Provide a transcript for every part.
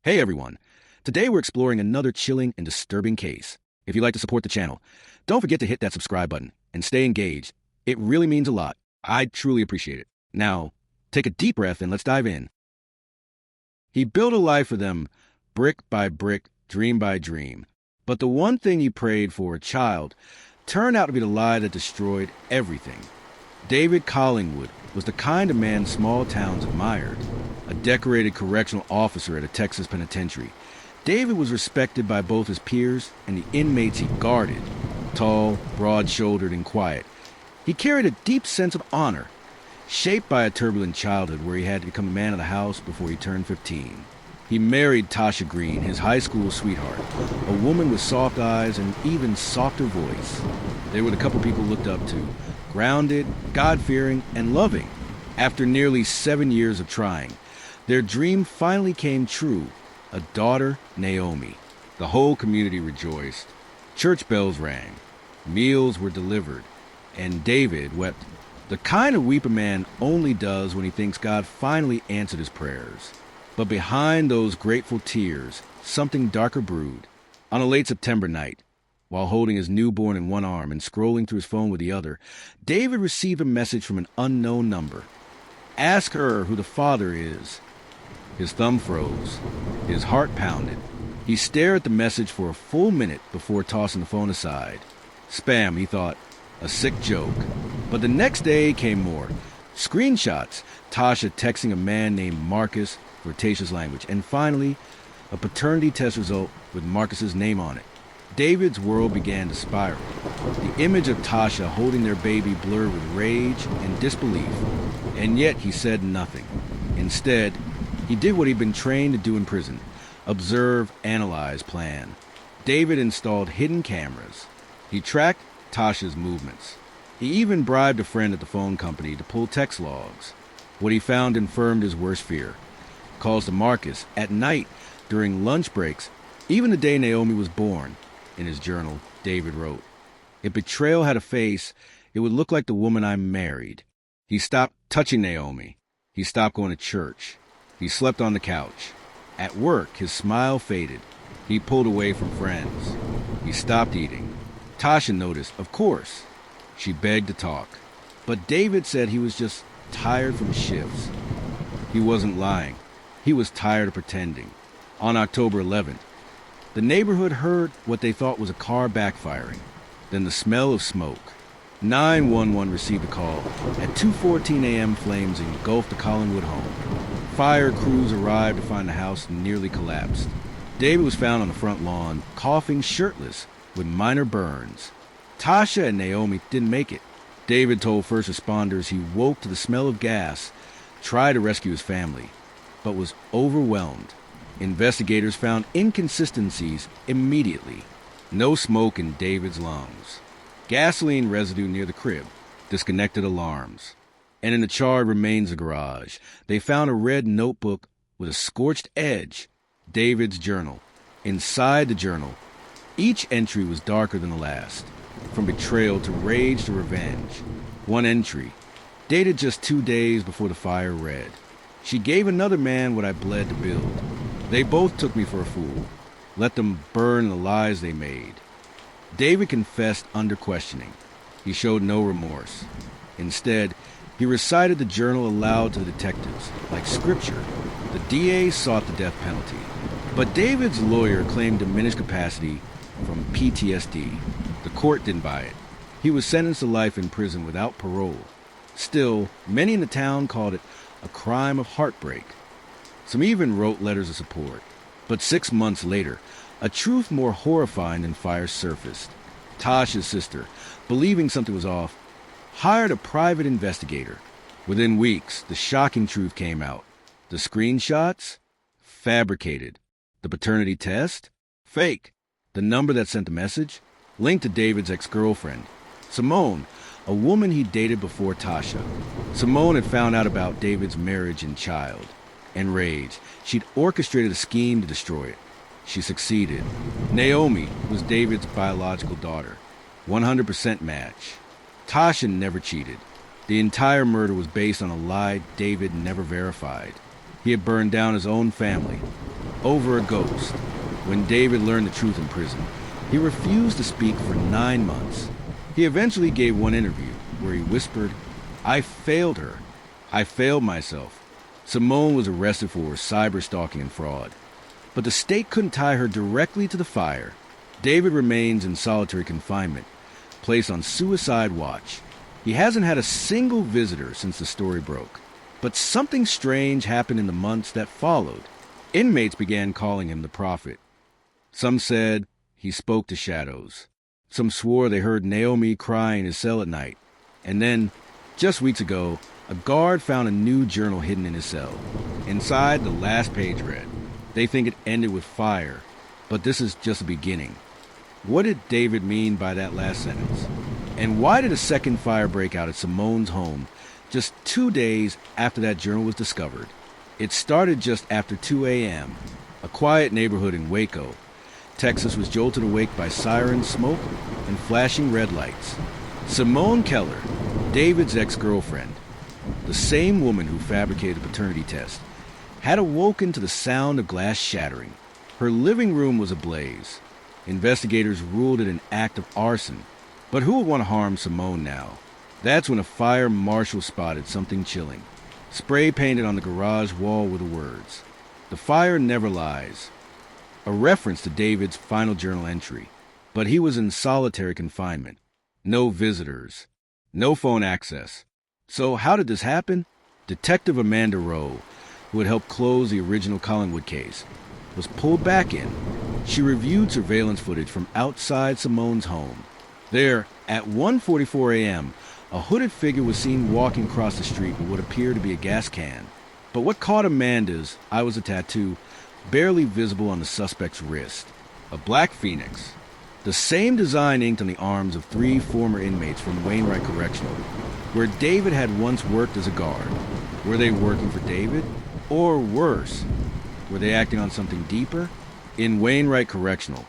Hey everyone! Today we're exploring another chilling and disturbing case. If you'd like to support the channel, don't forget to hit that subscribe button and stay engaged. It really means a lot. I truly appreciate it. Now, take a deep breath and let's dive in. He built a life for them, brick by brick, dream by dream. But the one thing he prayed for, a child, turned out to be the lie that destroyed everything. David Collingwood was the kind of man small towns admired. A decorated correctional officer at a Texas penitentiary, David was respected by both his peers and the inmates he guarded. Tall, broad-shouldered, and quiet, he carried a deep sense of honor, shaped by a turbulent childhood where he had to become a man of the house before he turned 15. He married Tasha Green, his high school sweetheart, a woman with soft eyes and even softer voice. They were the couple people looked up to, grounded, God-fearing, and loving. After nearly 7 years of trying, their dream finally came true, a daughter, Naomi. The whole community rejoiced. Church bells rang. Meals were delivered. And David wept, the kind of weep a man only does when he thinks God finally answered his prayers. But behind those grateful tears, something darker brewed. On a late September night, while holding his newborn in one arm and scrolling through his phone with the other, David received a message from an unknown number. Ask her who the father is. His thumb froze. His heart pounded. He stared at the message for a full minute before tossing the phone aside. Spam, he thought. A sick joke. But the next day came more. Screenshots. Tasha texting a man named Marcus for Tasha's language. And finally, a paternity test result with Marcus's name on it. David's world began to spiral. The image of Tasha holding their baby blurred with rage and disbelief. And yet he said nothing. Instead, he did what he'd been trained to do in prison. Observe, analyze, plan. David installed hidden cameras. He tracked Tasha's movements. He even bribed a friend at the phone company to pull text logs. What he found confirmed his worst fear. Calls to Marcus at night during lunch breaks, even the day Naomi was born. In his journal, David wrote, "If betrayal had a face, it would look like the woman I married." He stopped touching Naomi. He stopped going to church. He slept on the couch. At work, his smile faded. He pulled away from friends. He stopped eating. Tasha noticed, of course. She begged to talk. But David said he was just tired from shifts. He wasn't lying. He was tired of pretending. On October 11th, the neighborhood heard what they thought was a car backfiring. Then the smell of smoke. 911 received a call. At 2:14 a.m., flames engulfed the Collingwood home. Fire crews arrived to find the house nearly collapsed. David was found on the front lawn, coughing, shirtless, with minor burns. Tasha and Naomi didn't make it. David told first responders he woke to the smell of gas, tried to rescue his family, but was overwhelmed. Investigators found inconsistencies immediately. No smoke in David's lungs. Gasoline residue near the crib. Disconnected alarms. And in the charred remains of the garage, they found a red notebook with a scorched edge. David's journal. Inside the journal, each entry was darker than the last. From betrayal to rage to revenge. One entry, dated just 2 days before the fire, read, "She gave another man what I bled to build. They both took me for a fool. Let them burn the lies they made." David confessed under questioning. He showed no remorse. Instead, he recited the journal aloud to the detectives, like scripture. The DA sought the death penalty. But David's lawyer claimed diminished capacity from PTSD. The court didn't buy it. He was sentenced to life in prison without parole. Still, many in the town called it a crime of heartbreak. Some even wrote letters of support. But 6 months later, a truth more horrifying than fire surfaced. Tasha's sister, believing something was off, hired a private investigator. Within weeks, the shocking truth came out. The screenshots? Fabricated. The paternity test? Fake. The number that sent the message? Linked to David's ex-girlfriend, Simone, a woman he dated before Tasha. Simone had found out about David's marriage and child. Enraged, she'd orchestrated a scheme to destroy it. She succeeded. Naomi was David's biological daughter. 100% match. Tasha never cheated. The entire murder was based on a lie David never verified. He had burned down his own family. over a ghost. When David learned the truth in prison, he refused to speak for 9 months. He eventually gave one interview where he whispered, "I failed her. I failed myself." Simone was arrested for cyber stalking and fraud, but the state couldn't tie her directly to the fire. David remains in solitary confinement, placed on suicide watch. He hasn't had a single visitor since the story broke. But something strange happened in the months that followed. Inmates began calling him the prophet. Some said he spoke to shadows. Some swore they heard Naomi cry in his cell at night. And then, just weeks ago, a guard found a new journal hidden in his cell. Inside, the last page read, "They think it ended with fire, but this is just the beginning." What did David mean by that last sentence? And why did a second fire break out at Simone's home just 2 days after that journal was discovered? It started just after 2 a.m., a quiet neighborhood in Waco. Texas was jolted awake by sirens, smoke, and flashing red lights. Simone Keller, David's ex-girlfriend, the same woman who fabricated the paternity test, had awoken to the sound of glass shattering. Her living room was ablaze. Investigators ruled it an act of arson. But who would want to harm Simone now? That's when a fire marshal spotted something chilling. Spray painted on the garage wall were the words, "The fire never lies," a reference to David's final journal entry. But he was in solitary confinement. No visitors. No phone access. So how did this happen? Detective Amanda Rowe, who had helped close the original Collingwood case, was pulled back in. She reviewed surveillance footage from outside Simone's home. There, at 1:44 a.m., a hooded figure was seen walking across the street with what appeared to be a gas can. But what caught Amanda's eye was a tattoo barely visible on the suspect's wrist. A black phoenix. The same design inked on the arms of 3 former inmates from Wainwright Correctional, where David had once worked as a guard. Were they working for David? Or worse, were they acting on something deeper? In Wainwright Correctional,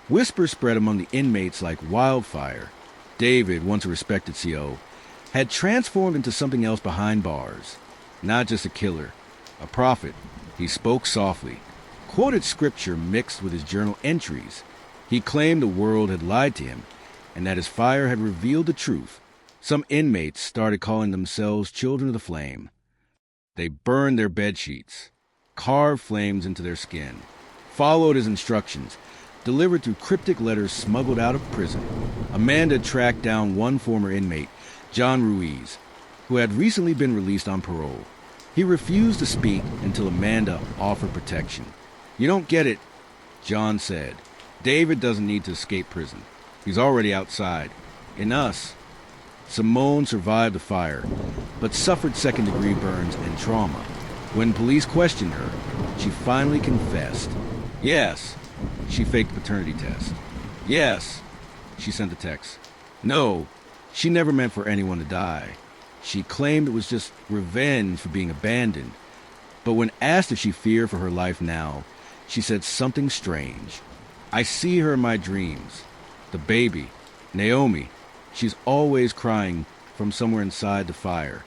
whispers spread among the inmates like wildfire. David, once a respected CO, had transformed into something else behind bars. Not just a killer, a prophet. He spoke softly, quoted scripture mixed with his journal entries. He claimed the world had lied to him, and that his fire had revealed the truth. Some inmates started calling themselves children of the flame. They burned their bed sheets, carved flames into their skin, followed his instructions, delivered through cryptic letters smuggled out of prison. Amanda tracked down one former inmate, John Ruiz, who had recently been released on parole. He refused to speak until Amanda offered protection. "You don't get it," John said. "David doesn't need to escape prison. He's already outside. In us." Simone survived the fire, but suffered second-degree burns and trauma. When police questioned her, she finally confessed. Yes, she faked the paternity test. Yes, she sent the text. No, she never meant for anyone to die. She claimed it was just revenge for being abandoned. But when asked if she feared for her life now, she said something strange. "I see her in my dreams. The baby, Naomi. She's always crying from somewhere inside the fire."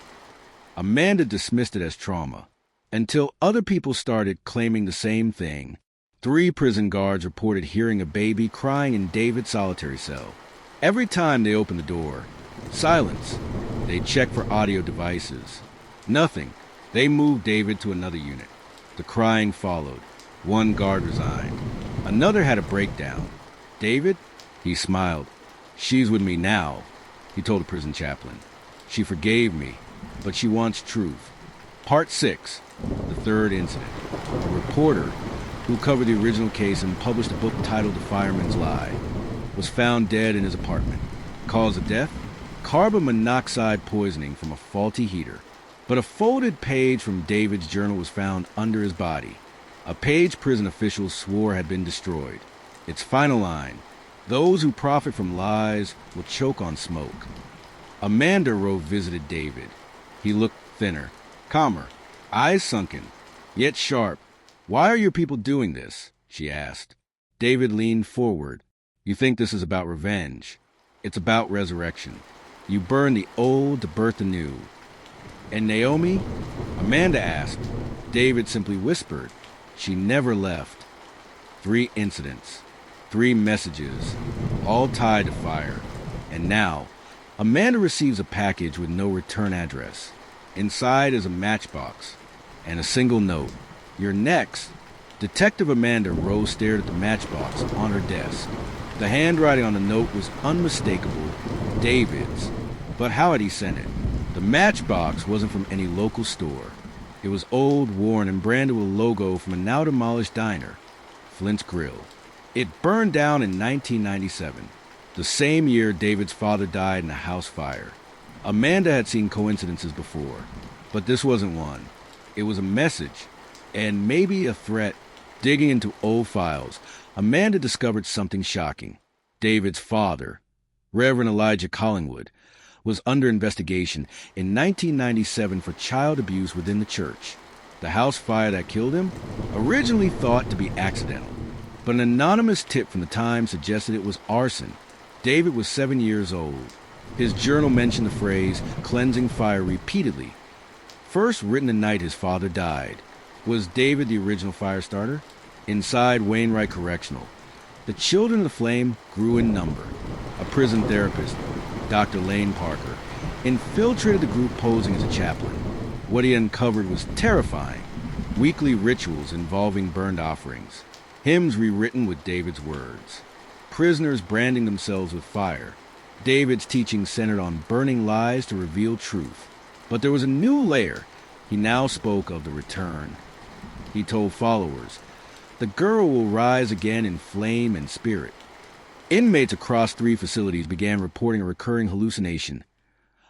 Amanda dismissed it as trauma, until other people started claiming the same thing. 3 prison guards reported hearing a baby crying in David's solitary cell. Every time they opened the door, silence. They checked for audio devices. Nothing. They moved David to another unit. The crying followed. One guard resigned. Another had a breakdown. "David?" He smiled. "She's with me now," he told a prison chaplain. "She forgave me, but she wants truth." Part 6, the third incident. A reporter who covered the original case and published a book titled The Fireman's Lie was found dead in his apartment. Cause of death? Carbon monoxide poisoning from a faulty heater. But a folded page from David's journal was found under his body. A page prison officials swore had been destroyed. Its final line, "Those who profit from lies will choke on smoke." Amanda Rowe visited David. He looked thinner, calmer, eyes sunken, yet sharp. "Why are your people doing this?" she asked. David leaned forward. "You think this is about revenge. It's about resurrection. You burn the old to birth the new." "And Naomi?" Amanda asked. David simply whispered. She never left. 3 incidents, 3 messages, all tied to fire. And now, Amanda receives a package with no return address. Inside is a matchbox and a single note. "You're next." Detective Amanda Rose stared at the matchbox on her desk. The handwriting on the note was unmistakable, David's. But how had he sent it? The matchbox wasn't from any local store. It was old, worn, and branded with a logo from a now-demolished diner, Flint's Grill. It burned down in 1997, the same year David's father died in a house fire. Amanda had seen coincidences before, but this wasn't one. It was a message, and maybe a threat. Digging into old files, Amanda discovered something shocking. David's father, Reverend Elijah Collingwood, was under investigation in 1997 for child abuse within the church. The house fire that killed him, originally thought to be accidental, but an anonymous tip from the Times suggested it was arson. David was 7 years old. His journal mentioned the phrase "cleansing fire" repeatedly. First written the night his father died. Was David the original fire starter? Inside Wainwright Correctional, the children of the flame grew in number. A prison therapist, Dr. Lane Parker, infiltrated the group posing as a chaplain. What he uncovered was terrifying. Weekly rituals involving burned offerings. Hymns rewritten with David's words. Prisoners branding themselves with fire. David's teaching centered on burning lies to reveal truth. But there was a new layer. He now spoke of the return. He told followers, "The girl will rise again in flame and spirit." Inmates across 3 facilities began reporting a recurring hallucination.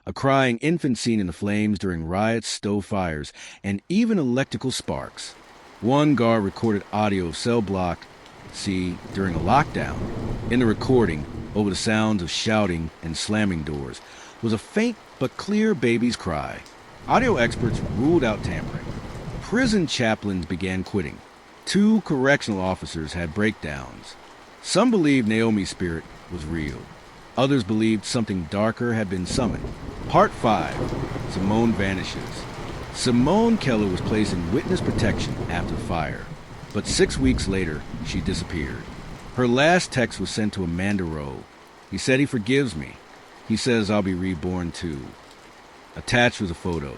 A crying infant seen in the flames during riots, stove fires, and even electrical sparks. One guard recorded audio of cell block C during a lockdown. In the recording, over the sounds of shouting and slamming doors, was a faint but clear baby's cry. Audio experts ruled out tampering. Prison chaplains began quitting. 2 correctional officers had breakdowns. Some believed Naomi's spirit was real. Others believed something darker had been summoned. Part 5. Simone vanishes. Simone Keller was placed in witness protection after the fire, but 6 weeks later, she disappeared. Her last text was sent to Amanda Rowe. "He said he forgives me. He says I'll be reborn too." Attached was a photo.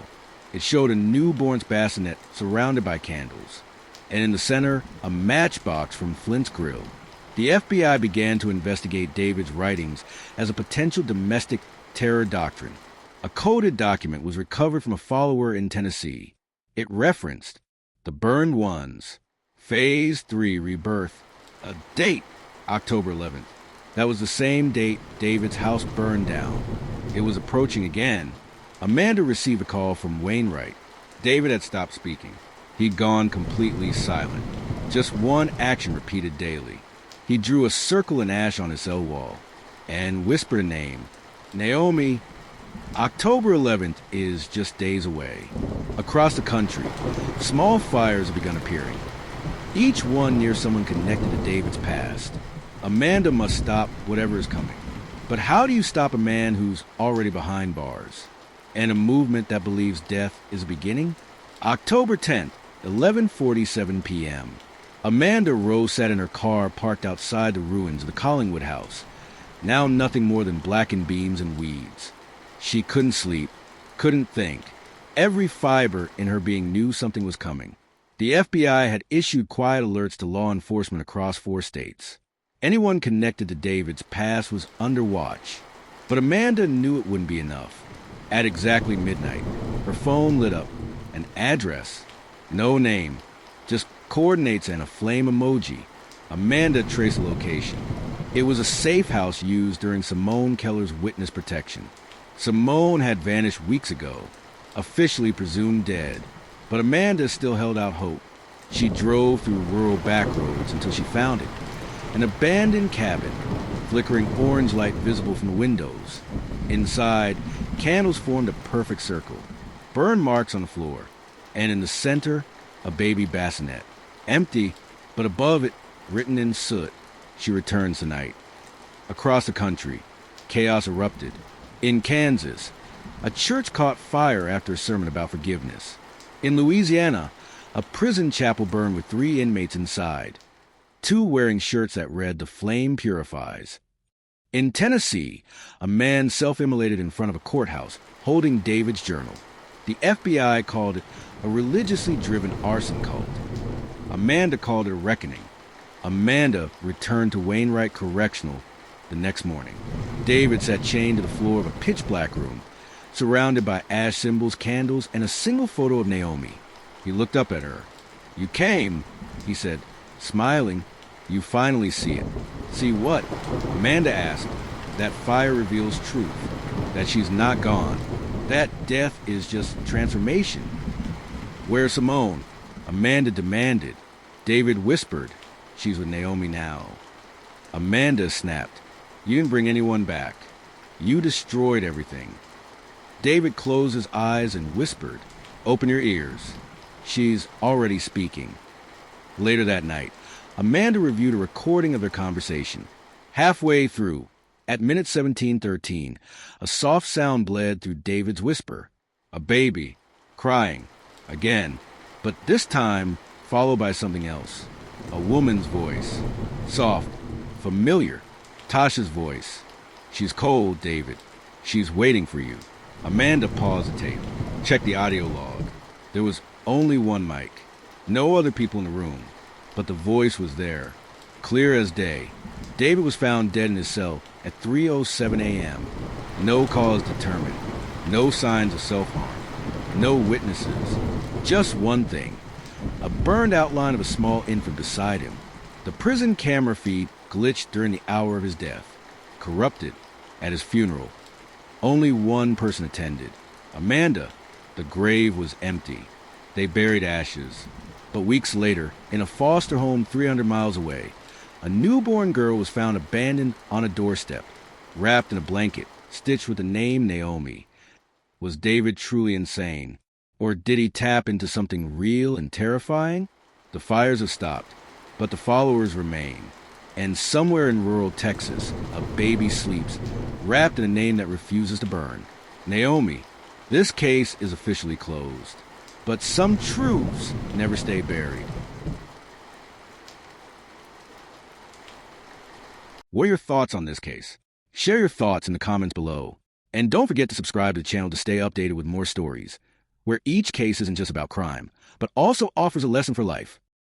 It showed a newborn's bassinet surrounded by candles, and in the center, a matchbox from Flint's Grill. The FBI began to investigate David's writings as a potential domestic terror doctrine. A coded document was recovered from a follower in Tennessee. It referenced the burned ones, Phase 3 rebirth, a date, October 11th. That was the same date David's house burned down. It was approaching again. Amanda received a call from Wainwright. David had stopped speaking. He'd gone completely silent. Just one action repeated daily. He drew a circle in ash on his cell wall and whispered a name. Naomi. October 11th is just days away. Across the country, small fires have begun appearing, each one near someone connected to David's past. Amanda must stop whatever is coming. But how do you stop a man who's already behind bars? And a movement that believes death is a beginning? October 10th, 11:47 p.m. Amanda Rose sat in her car parked outside the ruins of the Collingwood house, now nothing more than blackened beams and weeds. She couldn't sleep, couldn't think. Every fiber in her being knew something was coming. The FBI had issued quiet alerts to law enforcement across 4 states. Anyone connected to David's past was under watch. But Amanda knew it wouldn't be enough. At exactly midnight, her phone lit up. An address. No name. Just coordinates and a flame emoji. Amanda traced the location. It was a safe house used during Simone Keller's witness protection. Simone had vanished weeks ago, officially presumed dead. But Amanda still held out hope. She drove through rural back roads until she found it. An abandoned cabin, flickering orange light visible from the windows. Inside, candles formed a perfect circle. Burn marks on the floor. And in the center, a baby bassinet. Empty, but above it, written in soot, "She returns tonight." Across the country, chaos erupted. In Kansas, a church caught fire after a sermon about forgiveness. In Louisiana, A prison chapel burned with 3 inmates inside, 2 wearing shirts that read, "The flame purifies." In Tennessee, a man self-immolated in front of a courthouse, holding David's journal. The FBI called it a religiously driven arson cult. Amanda called it a reckoning. Amanda returned to Wainwright Correctional the next morning. David sat chained to the floor of a pitch-black room, surrounded by ash symbols, candles, and a single photo of Naomi. He looked up at her. "You came," he said, smiling. "You finally see it." "See what?" Amanda asked. "That fire reveals truth, that she's not gone, that death is just transformation." "Where's Simone?" Amanda demanded. David whispered, "She's with Naomi now." Amanda snapped, "You didn't bring anyone back. You destroyed everything." David closed his eyes and whispered, "Open your ears. She's already speaking." Later that night, Amanda reviewed a recording of their conversation. Halfway through, at minute 17:13, a soft sound bled through David's whisper. A baby, crying, again, but this time followed by something else. A woman's voice, soft, familiar, Tasha's voice. "She's cold, David. She's waiting for you." Amanda paused the tape, checked the audio log. There was only one mic, no other people in the room, but the voice was there, clear as day. David was found dead in his cell at 3:07 a.m. No cause determined, no signs of self-harm, no witnesses. Just one thing, a burned outline of a small infant beside him. The prison camera feed glitched during the hour of his death, corrupted at his funeral. Only one person attended, Amanda. The grave was empty. They buried ashes. But weeks later, in a foster home 300 miles away, a newborn girl was found abandoned on a doorstep, wrapped in a blanket, stitched with the name Naomi. Was David truly insane? Or did he tap into something real and terrifying? The fires have stopped, but the followers remain. And somewhere in rural Texas, a baby sleeps, wrapped in a name that refuses to burn. Naomi. This case is officially closed. But some truths never stay buried. What are your thoughts on this case? Share your thoughts in the comments below. And don't forget to subscribe to the channel to stay updated with more stories, where each case isn't just about crime, but also offers a lesson for life.